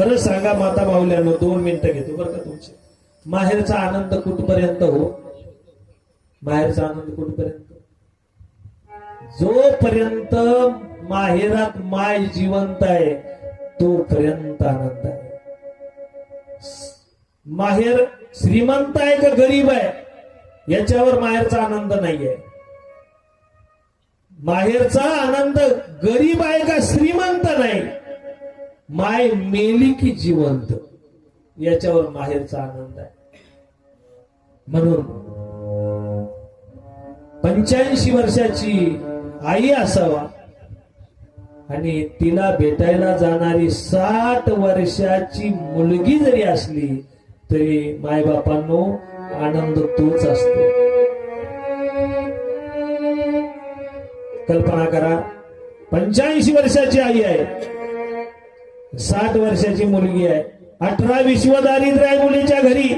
खरं सांगा माता माऊल्यानो, 2 मिनिटं घेतो बरं का तुमचे. माहेरचा आनंद कुठपर्यंत हो? माहेरचा आनंद कुठपर्यंत? जोपर्यंत माहेरात माय जिवंत आहे तोपर्यंत आनंद आहे. माहेर श्रीमंत आहे का गरीब आहे याच्यावर माहेरचा आनंद नाहीये. माहेरचा आनंद गरीब आहे का श्रीमंत नाही, माय मेली की जिवंत याच्यावर माहेरचा आनंद आहे. म्हणून 85 वर्षाची आई असावा आणि तिला भेटायला जाणारी 60 वर्षाची मुलगी जरी असली तरी मायबापांनो आनंद तोच असतो. कल्पना करा, 85 वर्षाची आई आहे, 60 वर्षाची मुलगी आहे, 18 विश्व दारिद्र्य आहे मुलीच्या घरी.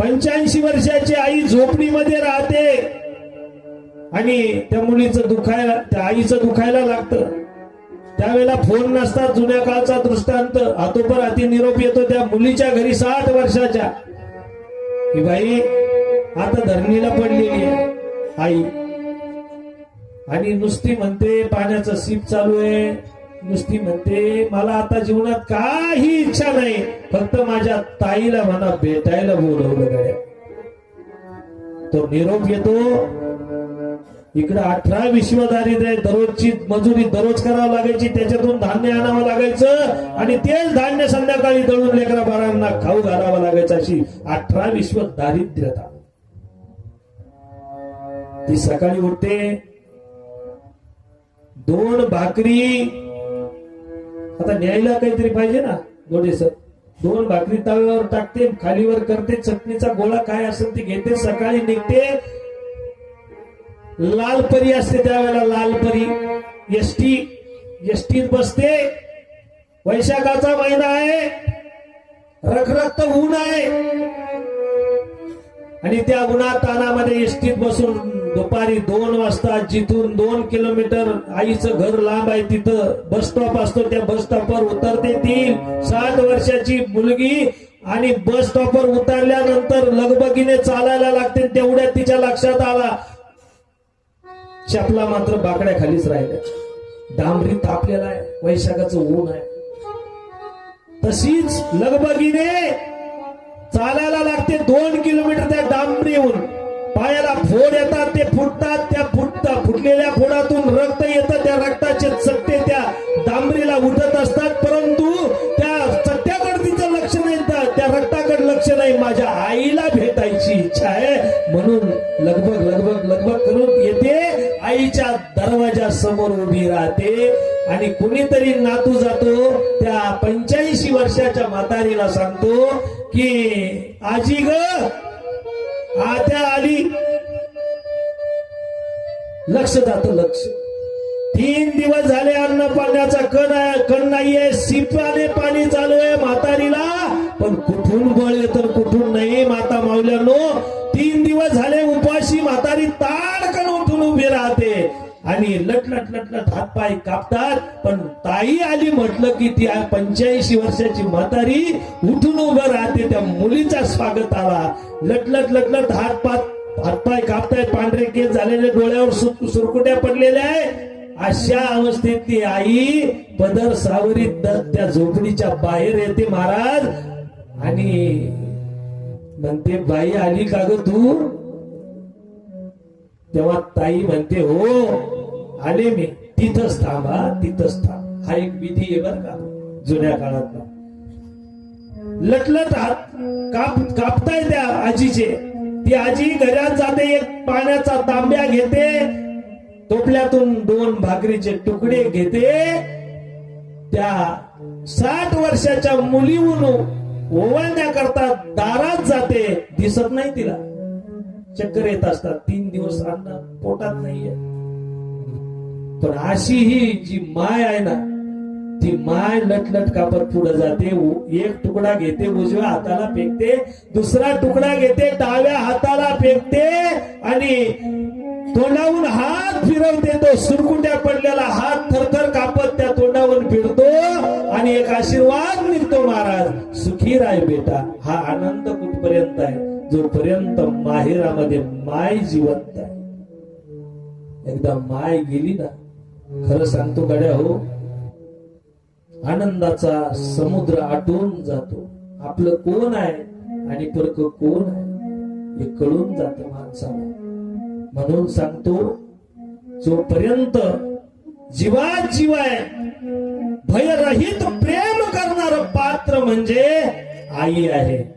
85 वर्षाची आई झोपडीमध्ये राहते आणि त्या मुलीचं दुखायला, त्या आईचं दुखायला लागतं. त्यावेळेला फोन नसतात, जुन्या काळचा दृष्टांत. हातोपर हाती निरोप येतो त्या मुलीच्या घरी 60 वर्षाच्या की बाई आता धरणीला पडलेली आहे आई, आणि नुसती म्हणते पाण्याचं सीप चालू आहे, नुसती म्हणते मला आता जीवनात काही इच्छा नाही, फक्त माझ्या ताईला म्हणा भेटायला बोलवलं गड्या. तो निरोप येतो. इकडे 18 विश्व दारिद्र्य, दररोजची मजुरी दररोज करावं लागायची, त्याच्यातून धान्य आणावं लागायचं आणि तेच धान्य संध्याकाळी दळून लेकरा बाळांना खाऊ घालावं लागायचं. अशी 18 विश्व दारिद्र्यता. ती सकाळी उठते, 2 भाकरी, आता न्यायला काहीतरी पाहिजे ना गोडेसर, 2 भाकरी तव्यावर टाकते, खालीवर करते, चटणीचा गोळा काय असेल ते घेते, सकाळी निघते. लाल परी असते त्यावेळेला, लाल परी एसटीत बसते. वैशाखाचा महिना आहे, रखरखत ऊन आहे आणि त्या उन्हात तानामध्ये एसटीत बसून दुपारी 2 वाजता, जिथून 2 किलोमीटर आईचं घर लांब आहे तिथं बस स्टॉप असतो, त्या बस स्टॉपवर उतरते ती 60 वर्षाची मुलगी. आणि बस स्टॉपवर उतरल्यानंतर लगबगीने चालायला लागते. तेवढ्यात तिच्या लक्षात आला चपला मात्र बाकड्या खालीच राहिल्या, डांबरी तापलेला आहे, वैशाखाचं ऊन आहे. तशीच लगबगीने चालायला लागते 2 किलोमीटर त्या डांबरीहून. पायाला फोड येतात, ते फुटतात, त्या फुटलेल्या फोडातून रक्त येतं, त्या रक्ताचे चट्टे त्या डांबरीला उठत असतात, परंतु त्या चट्ट्याकडे तिचं लक्ष नाही, त्या रक्ताकडे लक्ष नाही. माझ्या आईला भेटायची इच्छा आहे म्हणून लगबग लगबग लगबग करून येते, आईच्या दरवाजा समोर उभी राहते आणि कुणीतरी नातू जातो त्या 85 वर्षाच्या म्हातारीला सांगतो की आजी ग आत्या आली. लक्ष जातं, लक्ष. 3 दिवस झाले अन्न पाण्याचा कण नाहीये, सिपाने पाणी चालू आहे म्हातारीला, पण कुठून बळ येतं कुठून नाही. माता माऊल्यानो 3 दिवस झाले उपाशी म्हातारी ताडकन उठून उभी राहते आणि लटलट लटलट हातपाय कापतात, पण ताई आली म्हटलं की ती 85 वर्षाची म्हातारी उठून उभं राहते. त्या मुलीचा स्वागत आला. लटलट लटलट हातपाय कापतायत, पांढरे केस झालेले, डोळ्यावर सुरकुट्या पडलेल्या आहे. अशा अवस्थेत ती आई पदर सावरीत त्या झोपडीच्या बाहेर येते महाराज आणि म्हणते बाई आली का ग तू? तेव्हा ताई म्हणते हो आले मी. तिथंच थांबा, तिथंच थांब. हा एक विधी आहे बर का जुन्या काळातला. लटलट हात कापताय त्या आजीचे. ती आजी घरात जाते, एक पाण्याचा तांब्या घेते, टोपल्यातून 2 भाकरीचे तुकडे घेते, त्या 60 वर्षाच्या मुलीहून ओवाळण्याकरता दारात जाते. दिसत नाही तिला, चक्कर येत असतात, 3 दिवस अन्न पोटात नाहीये. पण अशी ही जी माय आहे ना, ती माय लटलट कापत पुढे जाते. एक तुकडा घेते, उजव्या हाताला फेकते, दुसरा तुकडा घेते, डाव्या हाताला फेकते आणि तोंडावून हात फिरवते, तो सुरकुट्या पडलेला हात थरथर कापत त्या तोंडावरून फिरतो आणि एक आशीर्वाद निघतो, महाराज सुखी राय बेटा. हा आनंद कुठपर्यंत आहे? जोपर्यंत माहेरामध्ये माय जिवंत आहे. एकदा माय गेली ना, खरं सांगतो गड्या हो, आनंदाचा समुद्र आटून जातो. आपलं कोण आहे आणि परक कोण आहे हे कळून जातं माणसाला. म्हणून सांगतो, जोपर्यंत जीवात जीव आहे, भयरहित प्रेम करणारं पात्र म्हणजे आई आहे.